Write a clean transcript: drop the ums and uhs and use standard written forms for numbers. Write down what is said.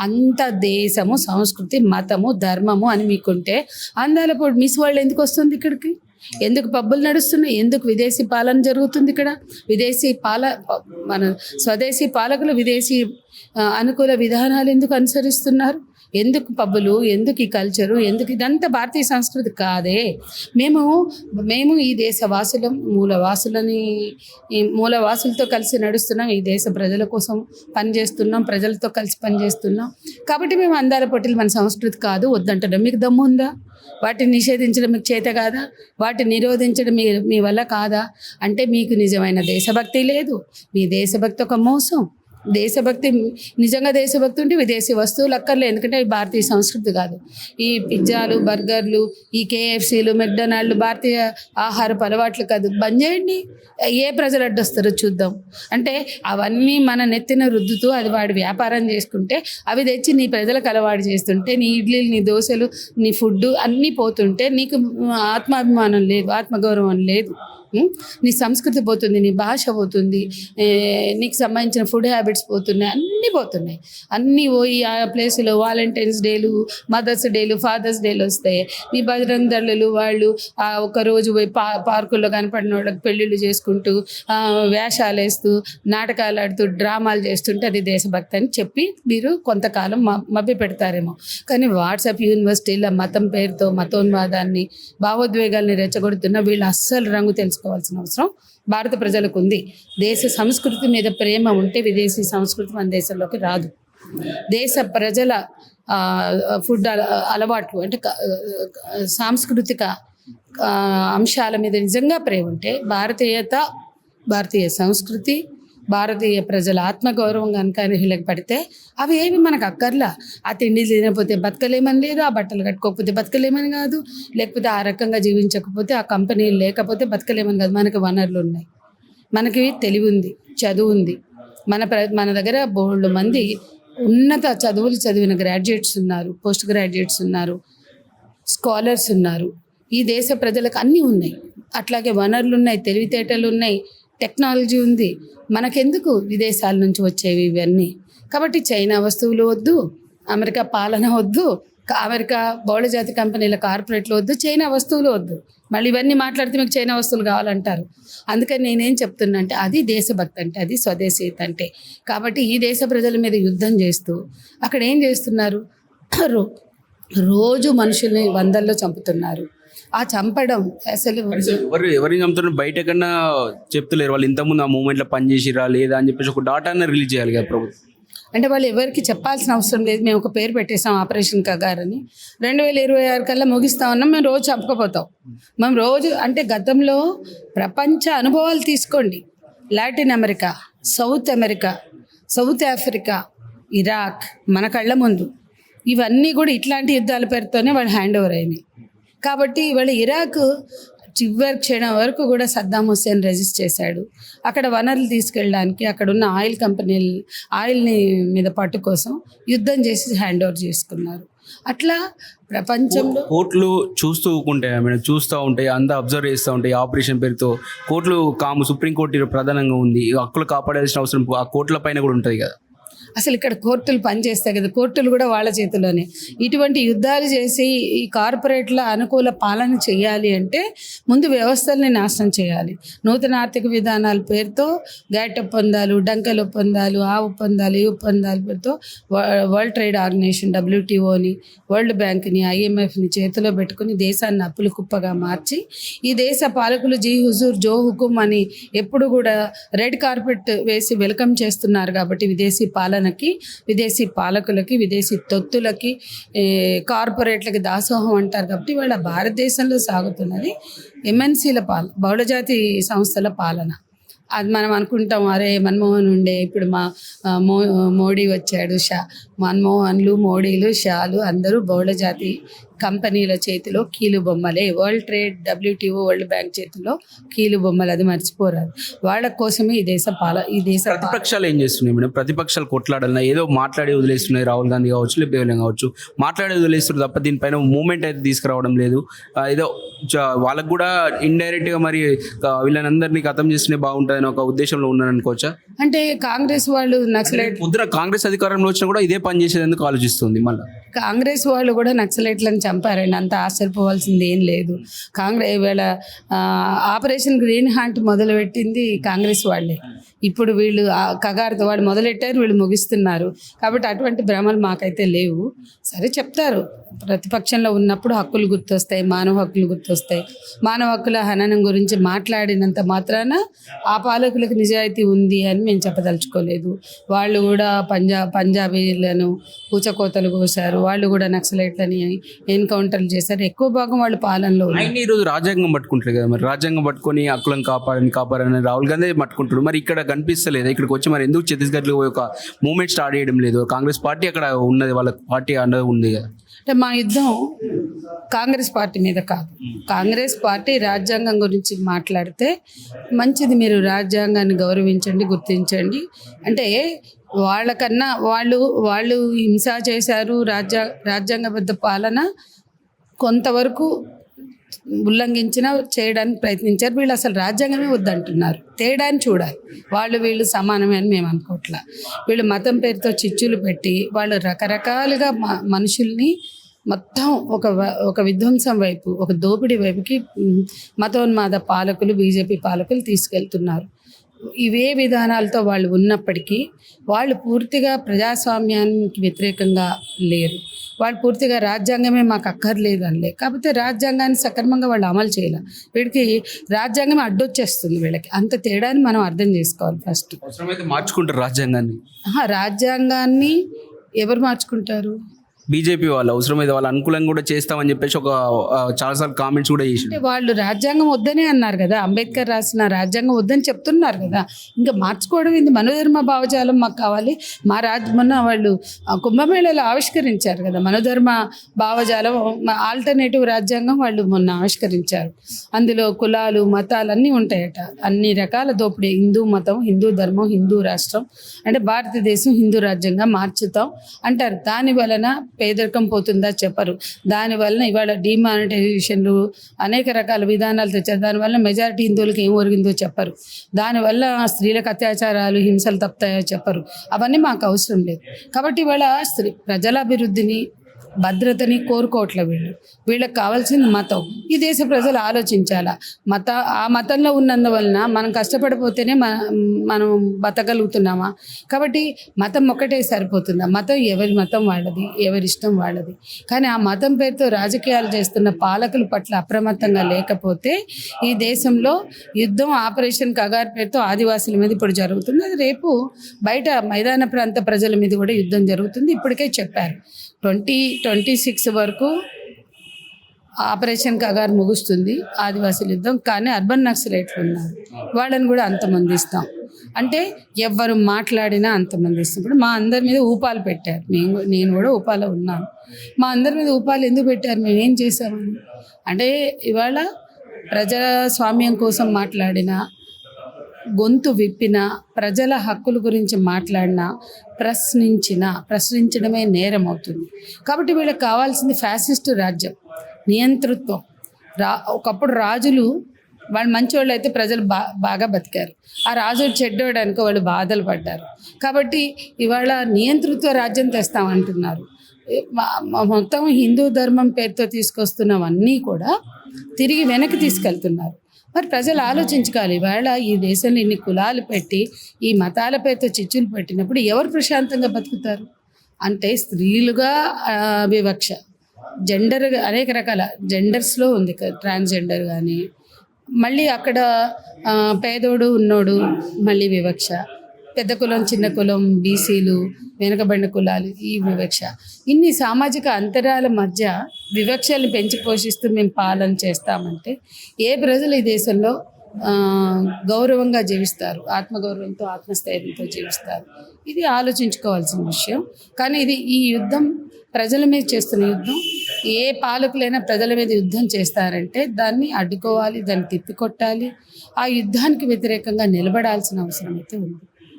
అంత దేశము, సంస్కృతి, మతము, ధర్మము అని మీకుంటే అందాలప్పుడు మిస్ వరల్డ్ ఎందుకు వస్తుంది ఇక్కడికి? ఎందుకు పబ్బులు నడుస్తున్నాయి? ఎందుకు విదేశీ పాలన జరుగుతుంది ఇక్కడ? మన స్వదేశీ పాలకులు విదేశీ అనుకూల విధానాలు ఎందుకు అనుసరిస్తున్నారు? ఎందుకు పబ్బులు? ఎందుకు ఈ కల్చరు? ఎందుకు? ఇదంతా భారతీయ సంస్కృతి కాదే. మేము ఈ దేశవాసులం, మూలవాసులతో కలిసి నడుస్తున్నాం. ఈ దేశ ప్రజల కోసం పనిచేస్తున్నాం, ప్రజలతో కలిసి పనిచేస్తున్నాం. కాబట్టి మేము అందాల పోటీలు మన సంస్కృతి కాదు వద్దంటున్నాం. మీకు దమ్ము ఉందా? వాటిని నిషేధించడం మీకు చేత కాదా? వాటిని నిరోధించడం మీ వల్ల కాదా? అంటే మీకు నిజమైన దేశభక్తి లేదు. మీ దేశభక్తి ఒక మోసం. దేశభక్తి, నిజంగా దేశభక్తి ఉంటే విదేశీ వస్తువులు అక్కర్లే. ఎందుకంటే అవి భారతీయ సంస్కృతి కాదు. ఈ పిజ్జాలు, బర్గర్లు, ఈ కేఎఫ్సీలు, మెక్డొనాల్డ్ భారతీయ ఆహారపు అలవాట్లు కాదు. బంద్ చేయండి. ఏ ప్రజలు అడ్డొస్తారో చూద్దాం. అంటే అవన్నీ మన నెత్తిన రుద్దుతూ అది వాడి వ్యాపారం చేసుకుంటే, అవి తెచ్చి నీ ప్రజలకు అలవాటు చేస్తుంటే, నీ ఇడ్లీలు, నీ దోశలు, నీ ఫుడ్ అన్నీ పోతుంటే నీకు ఆత్మాభిమానం లేదు, ఆత్మగౌరవం లేదు. నీ సంస్కృతి పోతుంది, నీ భాష పోతుంది, నీకు సంబంధించిన ఫుడ్ హ్యాబిట్స్ పోతున్నాయి, అన్నీ పోతున్నాయి. అన్నీ పోయి ఆ ప్లేస్లో వాలంటైన్స్ డేలు, మదర్స్ డేలు, ఫాదర్స్ డేలు వస్తాయి. మీ బజరంగ దళాలు వాళ్ళు ఒకరోజు పోయి పార్కుల్లో కనపడిన వాళ్ళకి పెళ్ళిళ్ళు చేసుకుంటూ, వేషాలు వేస్తూ, నాటకాలు ఆడుతూ, డ్రామాలు చేస్తుంటే అది దేశభక్తి అని చెప్పి మీరు కొంతకాలం మభ్య పెడతారేమో. కానీ వాట్సాప్ యూనివర్సిటీల మతం పేరుతో మతోన్మాదాన్ని, భావోద్వేగాల్ని రెచ్చగొడుతున్న వీళ్ళు అస్సలు రంగు తెలుసుకోవాల్సిన అవసరం భారత ప్రజలకు ఉంది. దేశ సంస్కృతి మీద ప్రేమ ఉంటే విదేశీ సంస్కృతి మన దేశంలోకి రాదు. దేశ ప్రజల ఫుడ్ అలవాట్లు అంటే సాంస్కృతిక అంశాల మీద నిజంగా ప్రేమ ఉంటే భారతీయత, భారతీయ సంస్కృతి, భారతీయ ప్రజల ఆత్మగౌరవం కనుక వీళ్ళకి పడితే అవి ఏమి మనకు అక్కర్లా. ఆ తిండి తినకపోతే బతకలేమని లేదు, ఆ బట్టలు కట్టుకోకపోతే బతకలేమని కాదు, లేకపోతే ఆ రకంగా జీవించకపోతే, ఆ కంపెనీలు లేకపోతే బతకలేమని కాదు. మనకి వనరులు ఉన్నాయి, మనకి తెలివి ఉంది, చదువు ఉంది. మన దగ్గర బోల్డ్ మంది ఉన్నత చదువులు చదివిన గ్రాడ్యుయేట్స్ ఉన్నారు, పోస్ట్ గ్రాడ్యుయేట్స్ ఉన్నారు, స్కాలర్స్ ఉన్నారు. ఈ దేశ ప్రజలకు అన్నీ ఉన్నాయి. అట్లాగే వనరులు ఉన్నాయి, తెలివితేటలు ఉన్నాయి, టెక్నాలజీ ఉంది. మనకెందుకు విదేశాల నుంచి వచ్చేవి ఇవన్నీ? కాబట్టి చైనా వస్తువులు వద్దు, అమెరికా పాలన వద్దు, అమెరికా బహుళజాతి కంపెనీల కార్పొరేట్లు వద్దు, చైనా వస్తువులు వద్దు. మళ్ళీ ఇవన్నీ మాట్లాడితే మీకు చైనా వస్తువులు కావాలంటారు. అందుకని నేనేం చెప్తున్నా అంటే అది దేశభక్తి అంటే, అది స్వదేశీయత అంటే. కాబట్టి ఈ దేశ ప్రజల మీద యుద్ధం చేస్తూ అక్కడ ఏం చేస్తున్నారు? రోజు మనుషుల్ని వందల్లో చంపుతున్నారు. ఆ చంపడం అసలు ఎవరిని చంపుతున్నారు బయట కన్నా చెప్తలేరు. వాళ్ళు ఇంతకుముందు ఆ మూమెంట్లో పనిచేసిరా లేదా అని చెప్పేసి ఒక డాటాని రిలీజ్ చేయాలి కదా ప్రభుత్వం. అంటే వాళ్ళు ఎవరికి చెప్పాల్సిన అవసరం లేదు. మేము ఒక పేరు పెట్టేసాం ఆపరేషన్ కగార్ అని. 2026 కల్లా ముగిస్తా ఉన్నాం. మేము రోజు చంపకపోతాం. మేము రోజు అంటే గతంలో ప్రపంచ అనుభవాలు తీసుకోండి. Latin America, south America, south Africa, Iraq మన కళ్ళ ముందు ఇవన్నీ కూడా ఇట్లాంటి యుద్ధాల పేరుతోనే వాళ్ళు హ్యాండ్ ఓవర్ అయినాయి. కాబట్టి ఇవాళ ఇరాక్ చివరి క్షణం వరకు కూడా సద్దాం హుస్సేన్ రెజిస్ట్ చేశాడు. అక్కడ వనరులు తీసుకెళ్ళడానికి అక్కడ ఉన్న ఆయిల్ కంపెనీలు ఆయిల్ని మీద పట్టు కోసం యుద్ధం చేసి హ్యాండ్ ఓవర్ చేసుకున్నారు. అట్లా ప్రపంచంలో కోర్టులు చూస్తూ ఉంటాయి, అంతా అబ్జర్వ్ చేస్తూ ఉంటాయి. ఆపరేషన్ పేరుతో కోర్టులు సుప్రీంకోర్టు ప్రధానంగా ఉంది. హక్కులు కాపాడాల్సిన అవసరం ఆ కోర్టుల పైన కూడా ఉంటుంది కదా. అసలు ఇక్కడ కోర్టులు పనిచేస్తాయి కదా, కోర్టులు కూడా వాళ్ళ చేతిలోనే. ఇటువంటి యుద్ధాలు చేసి ఈ కార్పొరేట్ల అనుకూల పాలన చేయాలి అంటే ముందు వ్యవస్థల్ని నాశనం చేయాలి. నూతన ఆర్థిక విధానాల పేరుతో గ్యాట్ ఒప్పందాలు, డంకెల్ ఒప్పందాలు, ఆ ఒప్పందాలు, ఈ ఒప్పందాల పేరుతో వరల్డ్ ట్రేడ్ ఆర్గనైజేషన్ WTOని, వరల్డ్ బ్యాంక్ని, IMFని చేతిలో పెట్టుకుని దేశాన్ని అప్పుల కుప్పగా మార్చి ఈ దేశ పాలకులు జీ హుజూర్ జో హుకుం అని ఎప్పుడు కూడా రెడ్ కార్పెట్ వేసి వెల్కమ్ చేస్తున్నారు. కాబట్టి విదేశీ పాలనకి, విదేశీ పాలకులకి, విదేశీ తొత్తులకి, కార్పొరేట్లకి దాసోహం అంటారు. కాబట్టి వాళ్ళ భారతదేశంలో సాగుతున్నది MNCల పాలన, బహుళజాతి సంస్థల పాలన. అది మనం అనుకుంటాం, అరే మన్మోహన్ ఉండే, ఇప్పుడు మోడీ వచ్చాడు, మన్మోహన్లు, మోడీలు, షాలు అందరూ బహుళజాతి కంపెనీల చేతిలో కీలు బొమ్మలే. World trade, WTO, world bank చేతిలో కీలు బొమ్మలు, అది మర్చిపోరాదు. వాళ్ళ కోసమే ఈ దేశ ప్రతిపక్షాలు ఏం చేస్తున్నాయి మేడం? ప్రతిపక్షాలు కొట్లాడాలన్నా ఏదో మాట్లాడి వదిలేస్తున్నాయి. రాహుల్ గాంధీ కావచ్చు, లేకపోతే ఎవరైనా కావచ్చు, మాట్లాడి వదిలేస్తున్నారు తప్ప దీనిపైన మూమెంట్ అయితే తీసుకురావడం లేదు. ఏదో వాళ్ళకు కూడా ఇండైరెక్ట్గా మరి వీళ్ళనందరినీ ఖతం చేస్తూనే బాగుంటుందని ఒక ఉద్దేశంలో ఉన్నాను అనుకోవచ్చా? అంటే కాంగ్రెస్ వాళ్ళు నక్సలైట్, పొద్దున కాంగ్రెస్ అధికారంలో వచ్చినా కూడా ఇదే పని చేసేందుకు ఆలోచిస్తుంది. మళ్ళీ కాంగ్రెస్ వాళ్ళు కూడా నక్సలైట్లను చంపారండి. అంత ఆశ్చర్యపోవాల్సింది ఏం లేదు. ఈవేళ ఆపరేషన్ గ్రీన్ హార్ట్ మొదలుపెట్టింది కాంగ్రెస్ వాళ్ళే. ఇప్పుడు వీళ్ళు కగారుతో వాళ్ళు మొదలెట్టారు, వీళ్ళు ముగిస్తున్నారు. కాబట్టి అటువంటి భ్రమలు మాకైతే లేవు. సరే చెప్తారు, ప్రతిపక్షంలో ఉన్నప్పుడు హక్కులు గుర్తొస్తాయి, మానవ హక్కులు గుర్తొస్తాయి. మానవ హక్కుల హననం గురించి మాట్లాడినంత మాత్రాన ఆ పాలకులకు నిజాయితీ ఉంది అని మేము చెప్పదలుచుకోలేదు. వాళ్ళు కూడా పంజాబీలను ఊచకోతలు కోసారు, వాళ్ళు కూడా నక్సలైట్లని ఎన్కౌంటర్లు చేశారు. ఎక్కువ భాగం వాళ్ళు పాలనలో ఆయన ఈరోజు రాజ్యాంగం పట్టుకుంటారు కదా, మరి రాజ్యాంగం పట్టుకొని హక్కులను కాపాడని రాహుల్ గాంధీ పట్టుకుంటాడు. మరి ఇక్కడ కనిపిస్తలేదు, ఇక్కడికి వచ్చి మరి ఎందుకు ఛత్తీస్గఢ్లో ఒక మూవ్మెంట్ స్టార్ట్ చేయడం లేదు? కాంగ్రెస్ పార్టీ అక్కడ ఉన్నది, వాళ్ళ పార్టీ అన్నది ఉంది కదా. అంటే మా యుద్ధం కాంగ్రెస్ పార్టీ మీద కాదు. కాంగ్రెస్ పార్టీ రాజ్యాంగం గురించి మాట్లాడితే మంచిది, మీరు రాజ్యాంగాన్ని గౌరవించండి, గుర్తించండి. అంటే వాళ్ళకన్నా వాళ్ళు హింస చేశారు, రాజ్యాంగబద్ధ పాలన కొంతవరకు ఉల్లంఘించిన చేయడానికి ప్రయత్నించారు. వీళ్ళు అసలు రాజ్యాంగమే వద్దంటున్నారు. తేడాన్ని చూడాలి. వీళ్ళు సమానమే అని మేము అనుకోవట్లా. వీళ్ళు మతం పేరుతో చిచ్చులు పెట్టి వాళ్ళు రకరకాలుగా మనుషుల్ని మొత్తం ఒక విధ్వంసం వైపు, ఒక దోపిడీ వైపుకి మతోన్మాద పాలకులు, బీజేపీ పాలకులు తీసుకెళ్తున్నారు. ఇవే విధానాలతో వాళ్ళు ఉన్నప్పటికీ వాళ్ళు పూర్తిగా ప్రజాస్వామ్యానికి వ్యతిరేకంగా లేరు. వాళ్ళు పూర్తిగా రాజ్యాంగమే మాకు అక్కర్లేదు అనలే. కాకపోతే రాజ్యాంగాన్ని సక్రమంగా వాళ్ళు అమలు చేయాలి. వీడికి రాజ్యాంగం అడ్డొచ్చేస్తుంది. వీళ్ళకి అంత తేడాన్ని మనం అర్థం చేసుకోవాలి. ఫస్ట్ అవసరమైతే మార్చుకుంటారు రాజ్యాంగాన్ని. రాజ్యాంగాన్ని ఎవరు మార్చుకుంటారు? బీజేపీ వాళ్ళు అవసరమైతే వాళ్ళు అనుకూలంగా కూడా చేస్తామని చెప్పేసి ఒక చాలాసార్లు కామెంట్స్ కూడా చేసి, అంటే వాళ్ళు రాజ్యాంగం వద్దనే అన్నారు కదా. అంబేద్కర్ రాసిన రాజ్యాంగం వద్దని చెప్తున్నారు కదా. ఇంకా మార్చుకోవడం ఇది మనోధర్మ భావజాలం మాకు కావాలి. మొన్న వాళ్ళు కుంభమేళలో ఆవిష్కరించారు కదా మనోధర్మ భావజాలం, ఆల్టర్నేటివ్ రాజ్యాంగం వాళ్ళు మొన్న ఆవిష్కరించారు. అందులో కులాలు, మతాలు అన్నీ ఉంటాయట, అన్ని రకాల దోపిడీ. హిందూ మతం, హిందూ ధర్మం, హిందూ రాష్ట్రం, అంటే భారతదేశం హిందూ రాజ్యంగా మార్చుతాం అంటారు. దాని వలన పేదరికం పోతుందా చెప్పరు. దానివల్ల ఇవాళ డిమానిటైజేషన్లు, అనేక రకాల విధానాలు తెచ్చారు. దానివల్ల మెజారిటీ హిందువులకు ఏం ఒరిగిందో చెప్పరు. దానివల్ల స్త్రీలకు అత్యాచారాలు, హింసలు తప్పుతాయో చెప్పరు. అవన్నీ మాకు అవసరం లేదు. కాబట్టి ఇవాళ ప్రజల అభివృద్ధిని, భద్రతని కోరుకోవట్లే వీళ్ళకి కావాల్సింది మతం. ఈ దేశ ప్రజలు ఆలోచించాలా. ఆ మతంలో ఉన్నందువలన మనం కష్టపడిపోతేనే మనం బతకగలుగుతున్నామా? కాబట్టి మతం ఒక్కటే సరిపోతుందా? మతం ఎవరి మతం వాళ్ళది, ఎవరి ఇష్టం వాళ్ళది. కానీ ఆ మతం పేరుతో రాజకీయాలు చేస్తున్న పాలకుల పట్ల అప్రమత్తంగా లేకపోతే ఈ దేశంలో యుద్ధం ఆపరేషన్ కగార్ పేరుతో ఆదివాసుల మీద ఇప్పుడు జరుగుతుంది. అది రేపు బయట మైదాన ప్రాంత ప్రజల మీద కూడా యుద్ధం జరుగుతుంది. ఇప్పటికే చెప్పారు 2026 వరకు ఆపరేషన్ కగార్ ముగుస్తుంది ఆదివాసీల యుద్ధం. కానీ అర్బన్ నక్సలైట్లు ఉన్నారు, వాళ్ళని కూడా అంతమందిస్తాం. అంటే ఎవరు మాట్లాడినా అంతమందిస్తాం. ఇప్పుడు మా అందరి మీద ఊపాలు పెట్టారు. నేను కూడా ఊపాలో ఉన్నాను. మా అందరి మీద ఊపాలు ఎందుకు పెట్టారు? మేము ఏం చేసామని? అంటే ఇవాళ ప్రజాస్వామ్యం కోసం మాట్లాడిన, గొంతు విప్పిన, ప్రజల హక్కుల గురించి మాట్లాడినా, ప్రశ్నించడమే నేరం అవుతుంది. కాబట్టి వీళ్ళకి కావాల్సింది ఫ్యాసిస్ట్ రాజ్యం, నియంతృత్వం. ఒకప్పుడు రాజులు వాళ్ళు మంచివాళ్ళు అయితే ప్రజలు బాగా బతికారు. ఆ రాజులు చెడ్డోడానికి వాళ్ళు బాధలు పడ్డారు. కాబట్టి ఇవాళ నియంతృత్వ రాజ్యం తెస్తామంటున్నారు. మొత్తం హిందూ ధర్మం పేరుతో తీసుకొస్తున్నవన్నీ కూడా తిరిగి వెనక్కి తీసుకెళ్తున్నారు. మరి ప్రజలు ఆలోచించుకోవాలి. ఇవాళ ఈ దేశంలో ఇన్ని కులాలు పెట్టి, ఈ మతాల పేరుతో చిచ్చులు పెట్టినప్పుడు ఎవరు ప్రశాంతంగా బతుకుతారు? అంటే స్త్రీలుగా వివక్ష, జెండర్, అనేక రకాల జెండర్స్లో ఉంది. ట్రాన్స్జెండర్ కానీ, మళ్ళీ అక్కడ పేదోడు ఉన్నోడు మళ్ళీ వివక్ష, పెద్ద కులం, చిన్న కులం, బీసీలు, వెనుకబడిన కులాలు, ఈ వివక్ష. ఇన్ని సామాజిక అంతరాల మధ్య వివక్షల్ని పెంచి పోషిస్తూ మేము పాలన చేస్తామంటే ఏ ప్రజలు ఈ దేశంలో గౌరవంగా జీవిస్తారు? ఆత్మగౌరవంతో, ఆత్మస్థైర్యంతో జీవిస్తారు? ఇది ఆలోచించుకోవాల్సిన విషయం. కానీ ఈ యుద్ధం ప్రజల మీద చేస్తున్న యుద్ధం, ఏ పాలకులైనా ప్రజల మీద యుద్ధం చేస్తారంటే దాన్ని అడ్డుకోవాలి, దాన్ని తిప్పికొట్టాలి, ఆ యుద్ధానికి వ్యతిరేకంగా నిలబడాల్సిన అవసరం అయితే ఉంది.